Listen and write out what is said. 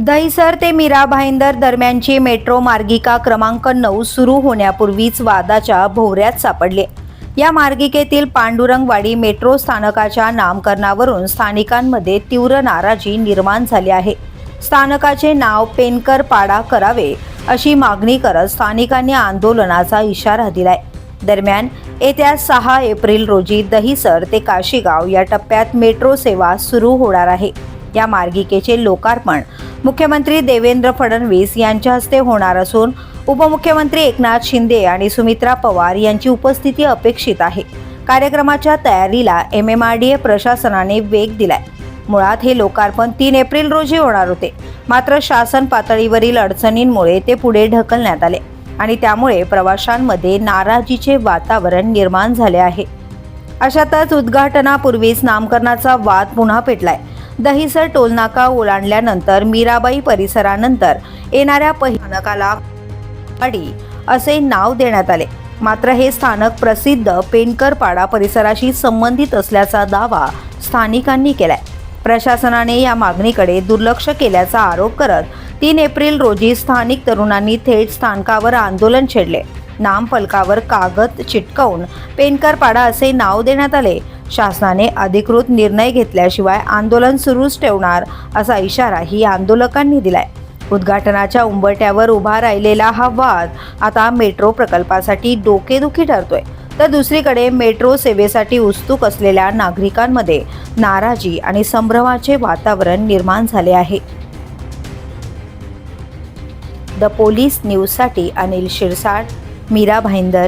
दहिसर ते मीरा भाईंदर दरम्यानची मेट्रो मार्गिका क्रमांक 9 सुरू होण्यापूर्वीच वादाच्या भोवऱ्यात सापडले। या मार्गिकेतील पांडुरंगवाडी मेट्रो स्थानकाच्या नामकरणावरून स्थानिकांमध्ये तीव्र नाराजी निर्माण झाली आहे। स्थानकाचे नाव पेनकर पाडा करावे अशी मागणी करत स्थानिकांनी आंदोलनाचा इशारा दिलाय। दरम्यान येत्या 6 एप्रिल रोजी दहिसर ते काशीगाव या टप्प्यात मेट्रो सेवा सुरू होणार आहे। या मार्गिकेचे लोकार्पण मुख्यमंत्री देवेंद्र फडणवीस यांच्या हस्ते होणार असून उपमुख्यमंत्री एकनाथ शिंदे आणि सुमित्रा पवार यांची उपस्थिती अपेक्षित आहे। कार्यक्रमाच्या तयारीला MMRDA प्रशासनाने वेग दिलाय। मुळात हे लोकार्पण 3 एप्रिल रोजी होणार होते, मात्र शासन पातळीवरील अडचणींमुळे ते पुढे ढकलण्यात आले आणि त्यामुळे प्रवाशांमध्ये नाराजीचे वातावरण निर्माण झाले आहे। अशातच उद्घाटनापूर्वीच नामकरणाचा वाद पुन्हा पेटलाय। दहिसर टोलनाका ओलांडल्यानंतर मीराबाई परिसरानंतर येणाऱ्या स्थानकाला वाडी असे नाव देण्यात आले। मात्र हे स्थानक प्रसिद्ध पेनकरपाडा परिसराशी संबंधित असल्याचा दावा स्थानिकांनी केलाय। प्रशासनाने या मागणीकडे दुर्लक्ष केल्याचा आरोप करत 3 एप्रिल रोजी स्थानिक तरुणांनी थेट स्थानकावर आंदोलन छेडले। नामफलकावर कागद चिटकवून पेनकरपाडा असे नाव देण्यात आले। शासनाने अधिकृत निर्णय घेतल्याशिवाय आंदोलन सुरूच ठेवणार असा इशाराही आंदोलकांनी दिलाय। उद्घाटनाच्या उंबरठ्यावर उभा राहिलेला हा वाद आता मेट्रो प्रकल्पासाठी डोकेदुखी ठरतोय, तर दुसरीकडे मेट्रो सेवेसाठी उत्सुक असलेल्या नागरिकांमध्ये नाराजी आणि संभ्रमाचे वातावरण निर्माण झाले आहे। द पोलीस न्यूजसाठी अनिल शिरसाट, मीरा भाईंदर।